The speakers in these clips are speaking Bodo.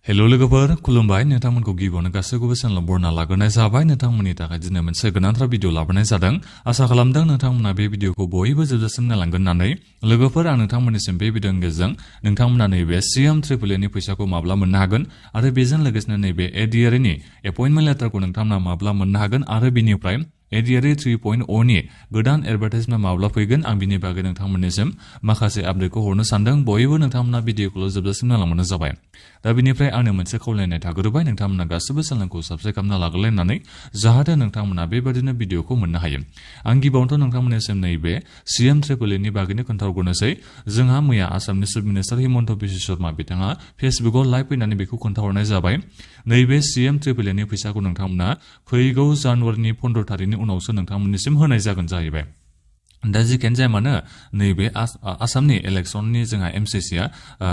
हेलो लोगोफोर खुलुमबाय नोंथांमोनखौ गिबियावनो गासैखौबो चेनेलाव बरना लाग्रोनाय जाबाय नोंथांमोननि थाखाय दिनै मोनसे गोनांथार भिडिअ लाबोनाय जादों आसा खालामदों नोंथांमोना बे भिडिअखौ बयबो जोबजासिम नायलांगोन होननानै लोगोफोर आं नोंथांमोननिसिम बे भिडिअनि गेजेरजों नोंथांमोना नैबे सिएम ट्रिपल-ए नि फैसाखौ माब्ला मोननो हागोन आरो बेजों लोगोसेनो नैबे एडिआरए-नि एपइन्टमेन्ट लेटारखौ नोंथांमोना माब्ला मोननो हागोन आरो बिनिफ्राय एडिआरए 3.0 नि गोदान एडभार्टाइजमेन्ट माब्ला फैगोन आं बिनि बागै नोंथांमोननिसिम माखासे आपडेटखौ हरनो सानदों बयबो नोंथांमोना भिडिअखौ जोबजासिम नायलांबानो जाबाय दा बिनिफ्राय आंनो मोनसे खावलायनाय थाग्रोबाय नोंथांमोना गासिबो चेनेलखौ साबस्क्राइब खालामना लाग्रोलायनानै जाहाथे नोंथांमोना बेबादिनो भिडिअखौ मोननो हायो आं गिबियावनोथ' नोंथांमोननिसिम नैबे सिएम ट्रिपल-ए-नि बागैनो खोन्थाहरग्रोनोसै जोंहा मैया आसामनि चिफ मिनिस्टार हिमन्त बिश्व शर्मा बिथाङा फेसबुकआव लाइभ फैनानै बेखौ खोन्थाहरनाय जाबाय नैबे सिएम ट्रिपल-ए-नि फैसाखौ नोंथांमोना फैगौ जानुवारिनि 15 तारिखनि उनावसो नोंथांमोननिसिम होनाय जागोन जाहैबाय दा जिखियानो जाया मानो नैबे आसामनि इलेक्सननि जोंहा एमसिसिआ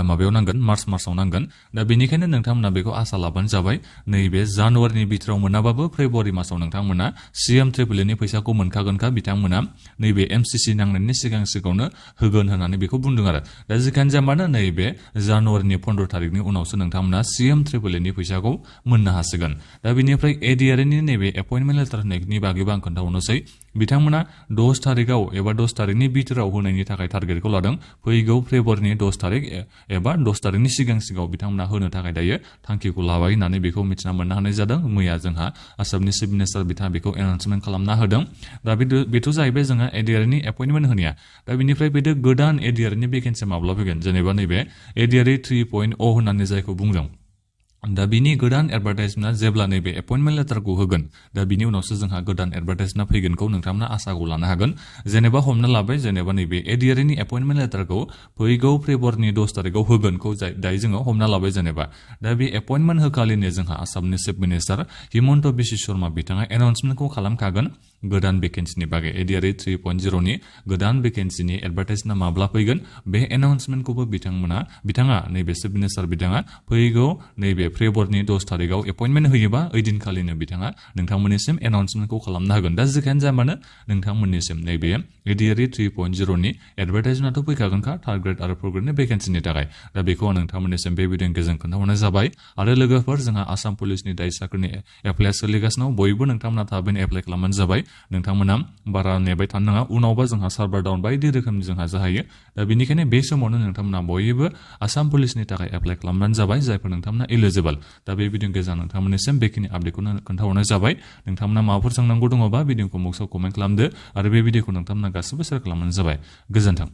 माबायाव नांगोन मार्चआव नांगोन दा बेनिखायनो नोंथांमोना बेखौ आसा लाबानो जाबाय नैबे जानुवारिनि बिथोराव मोनाबाबो फेब्रुवारि मासाव नोंथांमोना सिएम ट्रिपल-ए-नि फैसाखौ मोनखागोनखा बिथांमोना नैबे एमसिसि नांनायनि सिगाङावनो होगोन होननानै बेखौ बुंदों आरो दा जिखियानो जाया मानो नैबे जानुवारिनि 15 तारिखनि उनावसो नोंथांमोना सिएम ट्रिपल-ए-नि फैसाखौ मोननो हासिगोन दा बेनिफ्राय एडिआरए-नि नैबे एपइन्टमेन्ट लेटार होनायनि बागैबो आं खोन्थाहरनोसै बिथांमोना 10 तारिखआव एबा 10 तारिखनि बिथोराव होनायनि थाखाय टारगेटखौ लादों फैगौ फेब्रुवारिनि 10 तारिख एबा 10 तारिखनि सिगाङाव बिथांमोना होनो थाखाय दायो थांखिखौ लाबाय होननानै बेखौ मिथिना मोननो हानाय जादों मैया जोंहा आसामनि चिफ मिनिस्टार बिथाङा बेखौ एनाउन्समेन्ट खालामना होदों दा बेथ' जाहैबाय जोंहा एडिआरए-नि एपइन्टमेन्ट होनाया दा बेनिफ्राय बे गोदान एडिआरए-नि भेकेन्सि माब्ला फैगोन जेनेबा नैबे एडिआरए 3.0 होननानै जायखौ बुंदों दा बिनि गोदान एडभार्टाइजमेन्टआ जेब्ला नैबे एपइन्टमेन्ट लेटारखौ होगोन दा बिनि उनावसो जोंहा गोदान एडभार्टाइजमेन्टआ फैगोनखौ नोंथांमोना आसाखौ लानो हागोन जेनेबा हमना लाबाय जेनेबा नैबे एडिआरए-नि एपइन्टमेन्ट लेटारखौ फैगौ फेब्रुवारिनि 10 तारिखआव होगोनखौ दायो जोङो हमना लाबाय जेनेबा दा बे एपइन्टमेन्ट होखालिनो जोंहा आसामनि चिफ मिनिस्टार हिमन्त बिश्व शर्मा बिथाङा एनाउन्समेन्टखौ खालामखागोन गोदान भेकेन्सिनि बागै एडिआरए 3.0-नि गोदान भेकेन्सिनि एडभार्टाइजमेन्टआ माब्ला फैगोन बे एनाउन्समेन्टखौबो बिथाङा नैबे चिफ मिनिस्टार बिथाङा फैगौ नैबे फेब्रुवारिनि 10 तारिखआव एपइन्टमेन्ट होयोबा ओइदिनखालिनो बिथाङा नोंथांमोननिसिम एनाउन्समेन्टखौ खालामनो हागोन दा जिखियानो जाया मानो नोंथांमोननिसिम नैबे एडिआरए 3.0-नि एडभार्टाइजमेन्टआथ' फैखागोनखा थार्ड ग्रेड आरो फर्थ ग्रेडनि भेकेन्सिनि थाखाय दा बेखौ आं नोंथांमोननिसिम बे भिडिअनि गेजेरजों खोन्थाहरनाय जाबाय आरो लोगोफोर जोंहा आसाम पुलिसनि दाय साख्रिनि एप्लाइ सोलिगासिनो बयबो नोंथांमोना थाबैनो एप्लाइ खालामबानो जाबाय नोंथांमोना बारा नेबाय थानो नाङा उनावबा जोंहा सार्भार डाउन बायदि रोखोमनि जोंहा जाहैयो दा बेनिखायनो बे समावनो नोंथांमोना बयबो आसाम पुलिसनि थाखाय एप्लाइ खालामबानो जाबाय जायफोर नोंथांमोना इलिजिबल दा बे भिडिअनि गेजेरजों नोंथांमोननिसिम बेखिनि आपडेटखौनो खोन्थाहरनाय जाबाय नोंथांमोना माबाफोर सोंनांगौ दङबा भिडिअखौ बक्सआव कमेन्ट खालामदो आरो बे भिडिअखौ नोंथांमोना गासिबो शेयार खालामनाय जाबाय गोजोन्थों